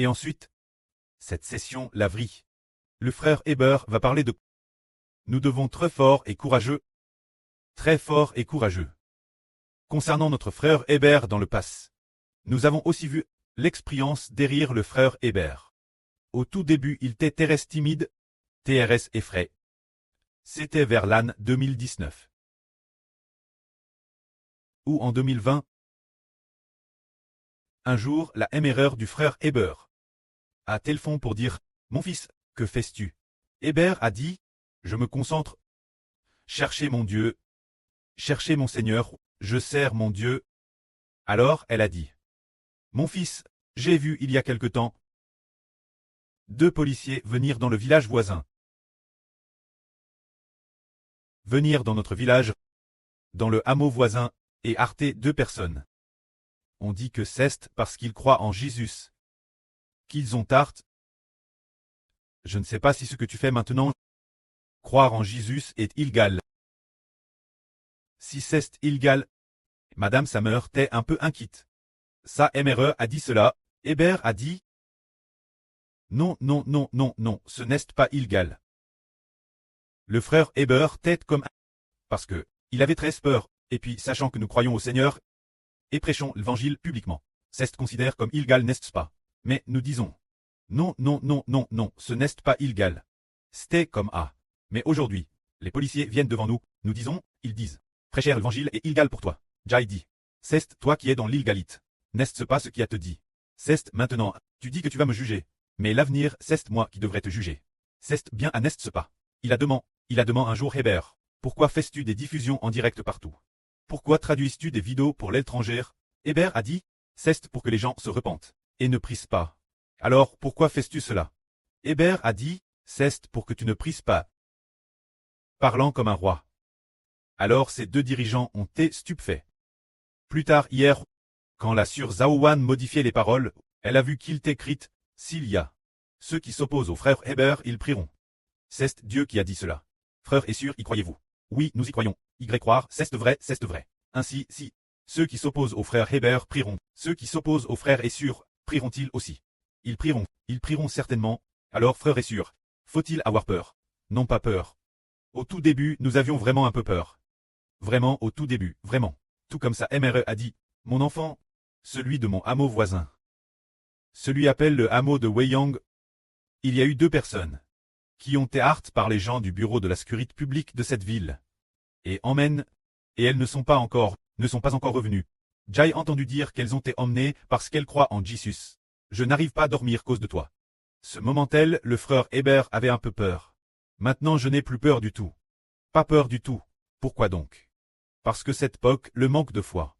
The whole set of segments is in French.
Et ensuite, cette session laverie. Le frère Heber va parler de nous devons très fort et courageux. Très fort et courageux. Concernant notre frère Heber dans le pass, nous avons aussi vu l'expérience derrière le frère Heber. Au tout début, il était très timide, TRS effrayé. C'était vers l'an 2019. Ou en 2020. Un jour, la erreur du frère Heber a téléphone pour dire « Mon fils, que fais-tu » Heber a dit « Je me concentre. Cherchez mon Dieu. Cherchez mon Seigneur. Je sers mon Dieu. » Alors elle a dit « Mon fils, j'ai vu il y a quelque temps 2 policiers venir dans le village voisin. Venir dans notre village, dans le hameau voisin, et arrêter 2 personnes. On dit que c'est parce qu'ils croient en Jésus qu'ils ont tarte. Je ne sais pas si ce que tu fais maintenant, croire en Jésus est illégal. Si c'est illégal, Madame Sammer t'est un peu inquiète. Sa MRE a dit cela, Heber a dit non, non, non, non, non, ce n'est pas illégal. Le frère Heber tête comme parce que il avait très peur, et puis sachant que nous croyons au Seigneur et prêchons l'évangile publiquement, c'est considéré comme illégal, n'est-ce pas? Mais nous disons non, non, non, non, non, ce n'est pas illégal. C'était comme ah. Mais aujourd'hui, les policiers viennent devant nous, nous disons, ils disent prêcher l'évangile est illégal pour toi. Jai dit c'est toi qui es dans l'illégalité. N'est-ce pas ce qui a te dit? C'est maintenant, tu dis que tu vas me juger. Mais l'avenir, c'est moi qui devrais te juger. C'est bien à n'est-ce pas? Il a demandé un jour Heber. Pourquoi fais-tu des diffusions en direct partout? Pourquoi traduis-tu des vidéos pour l'étranger? Heber a dit, c'est pour que les gens se repentent, et ne prissent pas. Alors pourquoi fais-tu cela? Heber a dit, c'est pour que tu ne prisses pas. Parlant comme un roi. Alors ces 2 dirigeants ont été stupéfaits. Plus tard hier, quand la sœur Zaowan modifiait les paroles, elle a vu qu'il t'écrit, s'il y a ceux qui s'opposent au frère Heber, ils prieront. C'est Dieu qui a dit cela. Frère et sœurs, y croyez-vous? Oui, nous y croyons. Y croire, c'est vrai, c'est vrai. Ainsi, si ceux qui s'opposent au frère Heber prieront, ceux qui s'opposent aux frères et sœurs, prieront-ils aussi? Ils prieront certainement. Alors frères et sœurs, faut-il avoir peur? Non pas peur. Au tout début, nous avions vraiment un peu peur. Vraiment au tout début, vraiment. Tout comme ça MRE a dit, mon enfant, celui de mon hameau voisin. Celui appelle le hameau de Weiyang. Il y a eu 2 personnes qui ont été hartes par les gens du bureau de la sécurité publique de cette ville. Et elles ne sont pas encore revenues. J'ai entendu dire qu'elles ont été emmenées parce qu'elles croient en Jésus. Je n'arrive pas à dormir à cause de toi. Ce moment-là, le frère Heber avait un peu peur. Maintenant je n'ai plus peur du tout. Pas peur du tout. Pourquoi donc? Parce que cette époque, le manque de foi,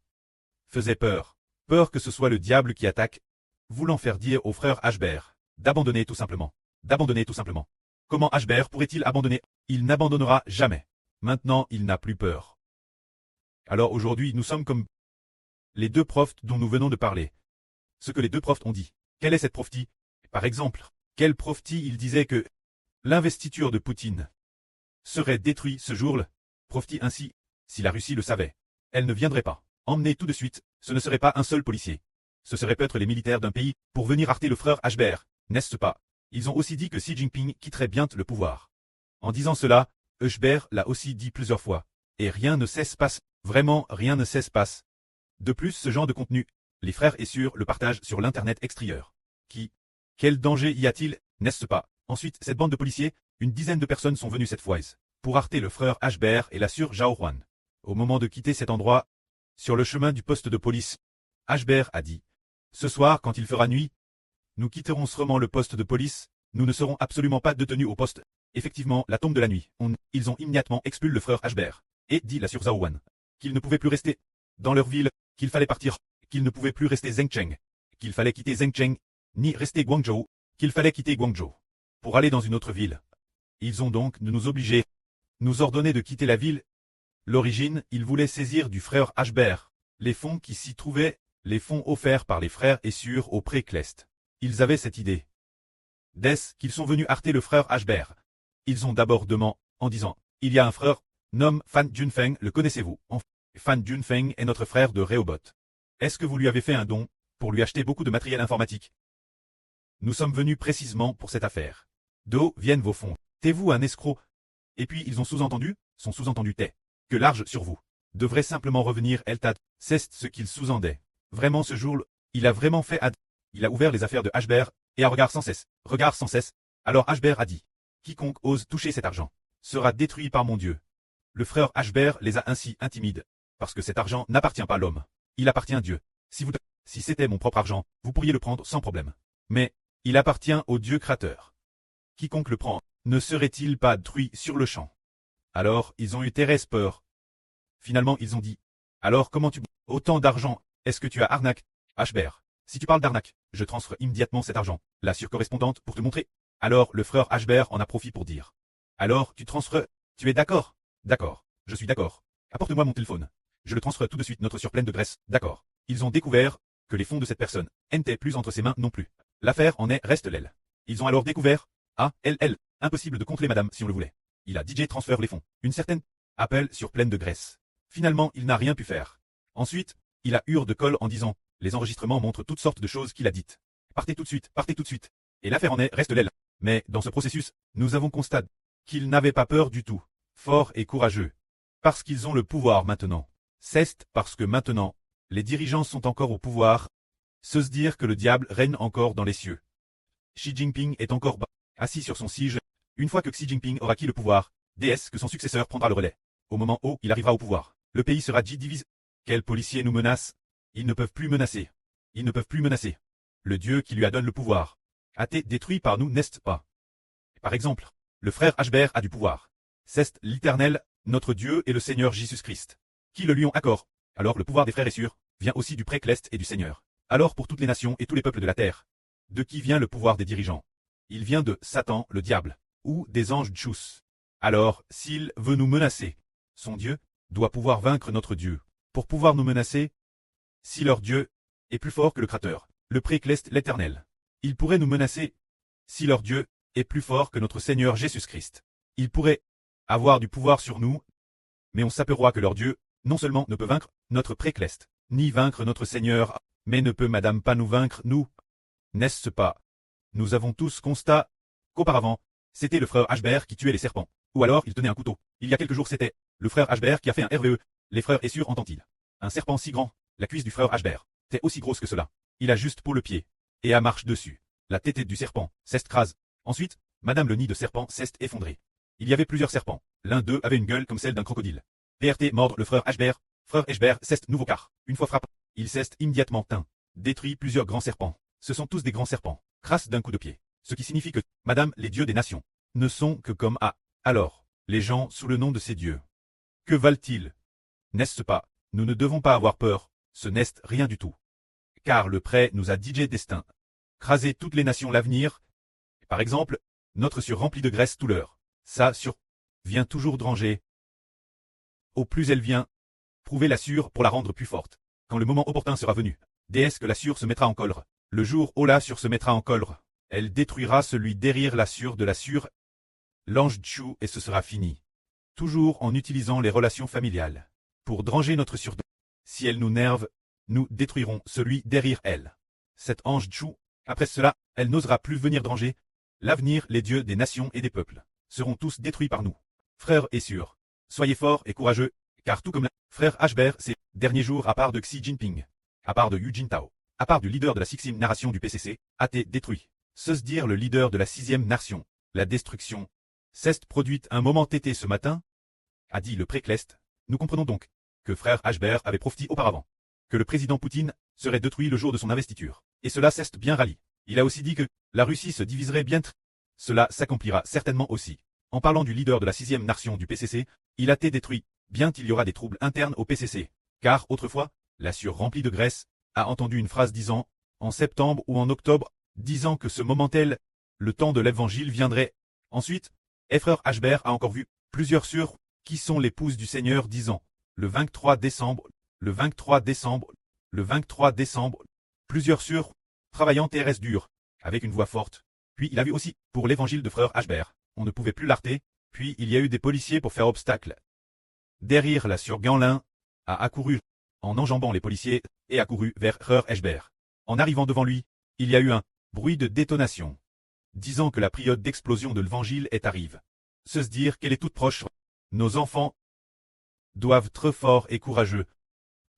faisait peur. Peur que ce soit le diable qui attaque, voulant faire dire au frère Ashber d'abandonner tout simplement. D'abandonner tout simplement. Comment Ashber pourrait-il abandonner? Il n'abandonnera jamais. Maintenant, il n'a plus peur. Alors aujourd'hui, nous sommes comme les 2 profs dont nous venons de parler. Ce que les 2 profs ont dit. Quelle est cette prophétie? Par exemple, quelle prophétie il disait que l'investiture de Poutine serait détruite ce jour-là? Prophétie ainsi, si la Russie le savait, elle ne viendrait pas. Emmener tout de suite, ce ne serait pas un seul policier. Ce serait peut-être les militaires d'un pays pour venir arrêter le frère Ashber, n'est-ce pas? Ils ont aussi dit que Xi Jinping quitterait bientôt le pouvoir. En disant cela, Ashber l'a aussi dit plusieurs fois. Et rien ne cesse passe, vraiment rien ne cesse passe. De plus, ce genre de contenu, les frères et sœurs le partagent sur l'internet extérieur. Quel danger y a-t-il, n'est-ce pas? Ensuite, cette bande de policiers, une dizaine de personnes sont venues cette fois pour arrêter le frère Ashber et la sœur Zhao Huan. Au moment de quitter cet endroit, sur le chemin du poste de police, Ashber a dit, ce soir quand il fera nuit, nous quitterons sûrement le poste de police, nous ne serons absolument pas détenus au poste. Effectivement, la tombe de la nuit, ils ont immédiatement expulsé le frère Ashber, et dit la sœur Zhao Huan, qu'ils ne pouvaient plus rester dans leur ville, qu'il fallait partir, qu'ils ne pouvaient plus rester Zhengcheng, qu'il fallait quitter Zhengcheng, ni rester Guangzhou, qu'il fallait quitter Guangzhou, pour aller dans une autre ville. Ils ont donc nous obliger, nous ordonner de quitter la ville. L'origine, ils voulaient saisir du frère Ashber les fonds qui s'y trouvaient, les fonds offerts par les frères et sœurs au pré-Clest. Ils avaient cette idée. Dès qu'ils sont venus arrêter le frère Ashber, ils ont d'abord demandé, en disant, il y a un frère, nomme Fan Junfeng, le connaissez-vous? Fan Junfeng est notre frère de Rehoboth. Est-ce que vous lui avez fait un don, pour lui acheter beaucoup de matériel informatique? Nous sommes venus précisément pour cette affaire. D'où viennent vos fonds? T'es-vous un escroc? Et puis ils ont sous-entendu, son sous-entendu t'est, que l'argent sur vous devrait simplement revenir Eltad. C'est ce qu'il sous-entendait. Vraiment ce jour, il a vraiment fait il a ouvert les affaires de Ashber, et à regard sans cesse. Alors Ashber a dit, quiconque ose toucher cet argent sera détruit par mon Dieu. Le frère Ashber les a ainsi intimidés, parce que cet argent n'appartient pas à l'homme, il appartient à Dieu. Si c'était mon propre argent, vous pourriez le prendre sans problème. Mais, il appartient au Dieu créateur. Quiconque le prend, ne serait-il pas détruit sur le champ? Alors, ils ont eu Thérèse peur. Finalement, ils ont dit, alors comment tu... Autant d'argent, est-ce que tu as arnaque, Ashber? Si tu parles d'arnaque, je transfère immédiatement cet argent, la surcorrespondante pour te montrer. Alors, le frère Ashber en a profité pour dire. Alors, tu transfères, tu es d'accord? D'accord, je suis d'accord. Apporte-moi mon téléphone. Je le transfère tout de suite notre sur pleine de graisse, d'accord. Ils ont découvert que les fonds de cette personne n'étaient plus entre ses mains non plus. L'affaire en est reste l'aile. Ils ont alors découvert, impossible de contrôler madame si on le voulait. Il a DJ transfère les fonds. Une certaine appel sur pleine de graisse. Finalement, il n'a rien pu faire. Ensuite, il a hurlé de colle en disant, les enregistrements montrent toutes sortes de choses qu'il a dites. Partez tout de suite, partez tout de suite. Et l'affaire en est reste l'aile. Mais, dans ce processus, nous avons constaté qu'ils n'avaient pas peur du tout. Forts et courageux. Parce qu'ils ont le pouvoir maintenant. C'est parce que maintenant, les dirigeants sont encore au pouvoir. Se dire que le diable règne encore dans les cieux. Xi Jinping est encore assis sur son siège. Une fois que Xi Jinping aura acquis le pouvoir, DS que son successeur prendra le relais. Au moment où il arrivera au pouvoir, le pays sera divisé. Quels policiers nous menacent? Ils ne peuvent plus menacer. Ils ne peuvent plus menacer. Le Dieu qui lui a donné le pouvoir a été détruit par nous, n'est-ce pas? Par exemple, le frère Ashber a du pouvoir. C'est l'Éternel, notre Dieu et le Seigneur Jésus-Christ, qui le lui ont accordé. Alors le pouvoir des frères est sûr, vient aussi du précleste et du Seigneur. Alors pour toutes les nations et tous les peuples de la terre, de qui vient le pouvoir des dirigeants? Il vient de Satan, le diable, ou des anges Tchous. Alors, s'il veut nous menacer, son Dieu doit pouvoir vaincre notre Dieu. Pour pouvoir nous menacer, si leur Dieu est plus fort que le Créateur, le précleste l'Éternel, il pourrait nous menacer. Si leur Dieu est plus fort que notre Seigneur Jésus-Christ, il pourrait avoir du pouvoir sur nous. Mais on s'aperçoit que leur Dieu, non seulement ne peut vaincre notre précleste, ni vaincre notre Seigneur, mais ne peut madame pas nous vaincre, nous. N'est-ce pas? Nous avons tous constaté qu'auparavant, c'était le frère Ashber qui tuait les serpents. Ou alors il tenait un couteau. Il y a quelques jours c'était le frère Ashber qui a fait un RVE. Les frères et sûrs entendent-ils? Un serpent si grand, la cuisse du frère Ashber, était aussi grosse que cela. Il a juste pour le pied. Et a marche dessus. La tête du serpent s'estrase. Ensuite, madame le nid de serpent s'est effondré. Il y avait plusieurs serpents. L'un d'eux avait une gueule comme celle d'un crocodile. PRT mordre le frère Ashber. Frère Ashber s'est nouveau car. Une fois frappé, il s'est immédiatement teint. Détruit plusieurs grands serpents. Ce sont tous des grands serpents. Crasse d'un coup de pied. Ce qui signifie que, madame, les dieux des nations ne sont que comme A. Alors, les gens sous le nom de ces dieux. Que valent-ils? N'est-ce pas? Nous ne devons pas avoir peur. Ce n'est rien du tout. Car le prêt nous a DJ destin. Craser toutes les nations l'avenir. Par exemple, notre sur remplie de graisse tout l'heure. Ça sur vient toujours dranger. Au plus elle vient, prouver la sûre pour la rendre plus forte. Quand le moment opportun sera venu, déesse que la sûre se mettra en colère. Le jour où la sûre se mettra en colère, elle détruira celui derrière la sûre de la sûre. L'ange Tchou et ce sera fini. Toujours en utilisant les relations familiales. Pour dranger notre sûre. Si elle nous nerve, nous détruirons celui derrière elle. Cet ange Tchou, après cela, elle n'osera plus venir dranger. L'avenir, les dieux des nations et des peuples, seront tous détruits par nous. Frères et sœurs, soyez forts et courageux, car tout comme frère Ashber, ces derniers jours à part de Xi Jinping, à part de Hu Jintao, à part du leader de la 6e nation du PCC, a été détruit. Se dire le leader de la 6e nation, la destruction, s'est produite un moment tété ce matin, a dit le précleste. Nous comprenons donc que frère Ashber avait profité auparavant, que le président Poutine serait détruit le jour de son investiture. Et cela s'est bien rallié. Il a aussi dit que la Russie se diviserait bientôt. Cela s'accomplira certainement aussi. En parlant du leader de la 6e nation du PCC, il a été détruit. Bien qu'il y aura des troubles internes au PCC. Car autrefois, la sûre remplie de graisse a entendu une phrase disant, en septembre ou en octobre, disant que ce moment tel, le temps de l'évangile viendrait. Ensuite, frère Ashber a encore vu plusieurs sûres qui sont l'épouses du Seigneur disant, le 23 décembre, le 23 décembre, le 23 décembre, plusieurs sûres travaillant terrestre dur, avec une voix forte. Puis il a vu aussi, pour l'évangile de frère Ashber, on ne pouvait plus l'arrêter, puis il y a eu des policiers pour faire obstacle. Derrière la sûre Ganlin a accouru, en enjambant les policiers, et accouru vers frère Ashber. En arrivant devant lui, il y a eu un Bruit de détonation. Disant que la période d'explosion de l'évangile est arrive. Se dire qu'elle est toute proche. Nos enfants doivent être forts et courageux.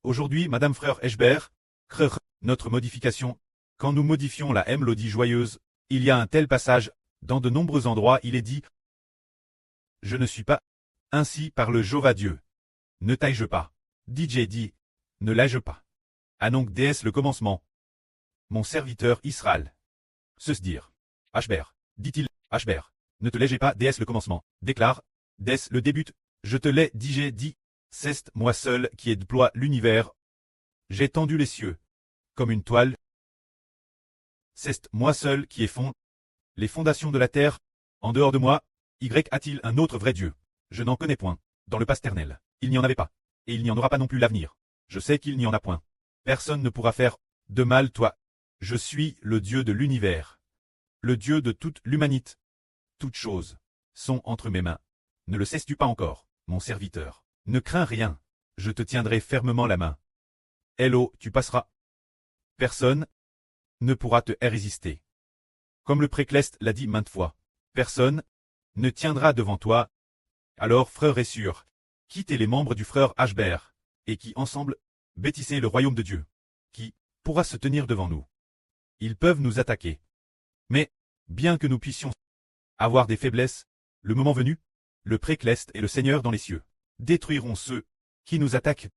Aujourd'hui, Madame Frère Eschber, notre modification. Quand nous modifions la mélodie joyeuse, il y a un tel passage, dans de nombreux endroits il est dit « Je ne suis pas, ainsi parle Jéhovah Dieu. Ne taille-je pas. DJ dit, ne l'ai-je pas. Anonc déesse le commencement. Mon serviteur Israël. Se dire. Ashber, dit-il, Ashber, ne te l'ai-je pas déesse le commencement, déclare, déesse le début, je te l'ai dit, c'est moi seul qui déploie l'univers. J'ai tendu les cieux, comme une toile. C'est moi seul qui ai fond les fondations de la terre. En dehors de moi, Y a-t-il un autre vrai Dieu? Je n'en connais point. Dans le pasternel, il n'y en avait pas. Et il n'y en aura pas non plus l'avenir. Je sais qu'il n'y en a point. Personne ne pourra faire de mal toi. Je suis le Dieu de l'univers. Le Dieu de toute l'humanité. Toutes choses sont entre mes mains. Ne le sais-tu pas encore, mon serviteur? Ne crains rien. Je te tiendrai fermement la main. Hello, tu passeras. Personne ne pourra te résister. Comme le précleste l'a dit maintes fois. Personne ne tiendra devant toi. Alors, frère et sûr, quittez les membres du frère Ashber, et qui, ensemble, bâtissez le royaume de Dieu. Qui pourra se tenir devant nous? Ils peuvent nous attaquer. Mais, bien que nous puissions avoir des faiblesses, le moment venu, le précleste et le Seigneur dans les cieux détruiront ceux qui nous attaquent,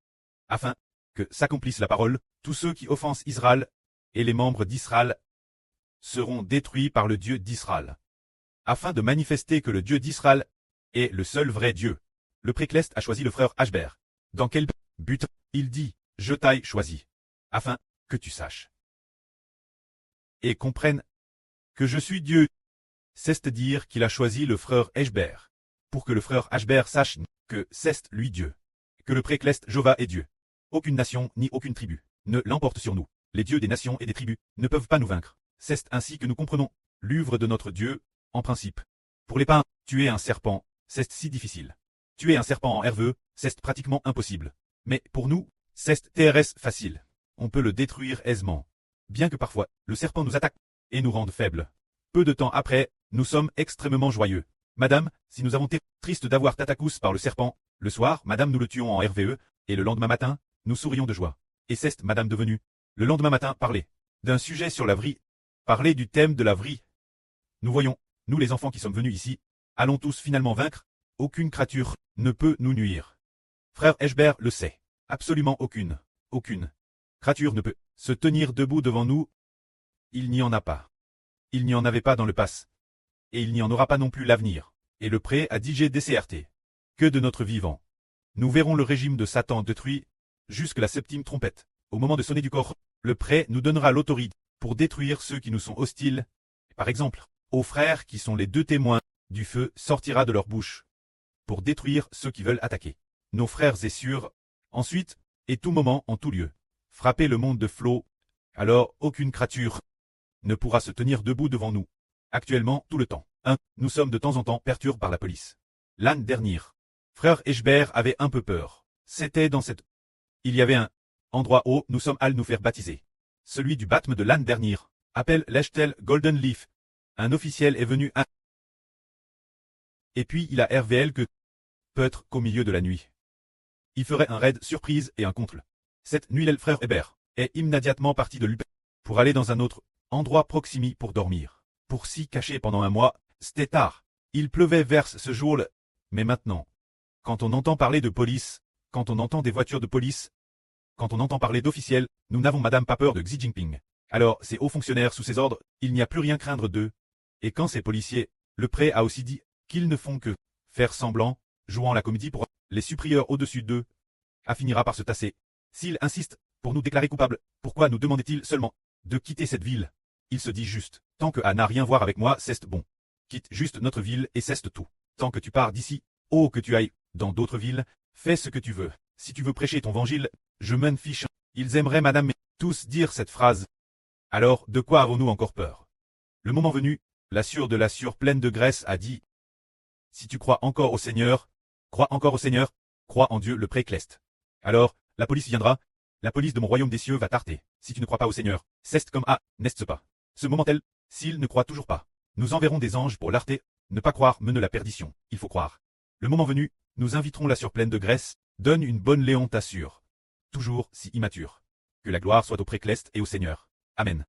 afin que s'accomplisse la parole, tous ceux qui offensent Israël, et les membres d'Israël, seront détruits par le Dieu d'Israël. Afin de manifester que le Dieu d'Israël est le seul vrai Dieu, le précleste a choisi le frère Ashber. Dans quel but? Il dit, je t'ai choisi, afin que tu saches et comprennes que je suis Dieu. C'est-à-dire qu'il a choisi le frère Ashber, pour que le frère Ashber sache que c'est lui Dieu, que le précleste Jéhovah est Dieu. Aucune nation ni aucune tribu ne l'emporte sur nous. Les dieux des nations et des tribus ne peuvent pas nous vaincre. C'est ainsi que nous comprenons l'œuvre de notre Dieu, en principe. Pour les païens, tuer un serpent, c'est si difficile. Tuer un serpent en herveux, c'est pratiquement impossible. Mais pour nous, c'est TRS facile. On peut le détruire aisément. Bien que parfois, le serpent nous attaque et nous rende faibles. Peu de temps après, nous sommes extrêmement joyeux. Madame, si nous avons été tristes d'avoir Tatacous par le serpent, le soir, madame, nous le tuons en RVE, et le lendemain matin, nous sourions de joie. Et c'est madame devenue, le lendemain matin, parler d'un sujet sur la vie, parler du thème de la vie. Nous voyons, nous les enfants qui sommes venus ici, allons tous finalement vaincre. Aucune créature ne peut nous nuire. Frère Eschber le sait. Absolument aucune. Aucune créature ne peut se tenir debout devant nous. Il n'y en a pas. Il n'y en avait pas dans le passé. Et il n'y en aura pas non plus l'avenir. Et le prêt a dit DCRT. Que de notre vivant. Nous verrons le régime de Satan détruit, jusque la septième trompette. Au moment de sonner du corps, le prêt nous donnera l'autorité pour détruire ceux qui nous sont hostiles. Par exemple, aux frères qui sont les deux témoins, du feu sortira de leur bouche pour détruire ceux qui veulent attaquer nos frères et sûrs. Ensuite, et tout moment en tout lieu, frapper le monde de flot. Alors aucune créature ne pourra se tenir debout devant nous. Actuellement, tout le temps. 1. Nous sommes de temps en temps perturbés par la police. L'année dernière, frère Eschber avait un peu peur. C'était dans cette... Il y avait un endroit où nous sommes allés nous faire baptiser. Celui du baptême de l'année dernière. Appelle l'Echtel Golden Leaf. Un officiel est venu à... Et puis il a RVL que... Peut-être qu'au milieu de la nuit. Il ferait un raid surprise et un contre. Cette nuit, le frère Hébert est immédiatement parti de l'UP pour aller dans un autre endroit proximi pour dormir. Pour s'y cacher pendant un mois, c'était tard. Il pleuvait vers ce jour-là. Mais maintenant, quand on entend parler de police, quand on entend des voitures de police, quand on entend parler d'officiels, nous n'avons madame pas peur de Xi Jinping. Alors, ces hauts fonctionnaires sous ses ordres, il n'y a plus rien craindre d'eux. Et quand ces policiers, le prêt a aussi dit qu'ils ne font que faire semblant, jouant la comédie pour les supérieurs au-dessus d'eux, a finira par se tasser. S'il insiste pour nous déclarer coupables, pourquoi nous demandait-il seulement de quitter cette ville? Il se dit juste, tant que A n'a rien à voir avec moi, c'est bon. Quitte juste notre ville et c'est tout. Tant que tu pars d'ici, oh que tu ailles dans d'autres villes, fais ce que tu veux. Si tu veux prêcher ton évangile, je m'en fiche. Ils aimeraient madame tous dire cette phrase. Alors, de quoi avons-nous encore peur? Le moment venu, la sûre de la sûre pleine de graisse a dit, si tu crois encore au Seigneur, crois encore au Seigneur, crois en Dieu le précleste. Alors, la police viendra, la police de mon royaume des cieux va tarter. Si tu ne crois pas au Seigneur, c'est comme n'est-ce pas? Ce moment tel, s'il ne croit toujours pas, nous enverrons des anges pour l'arrêter. Ne pas croire mène la perdition, il faut croire. Le moment venu, nous inviterons la surpleine de graisse, donne une bonne Léon t'assure. Toujours si immature. Que la gloire soit au précleste et au Seigneur. Amen.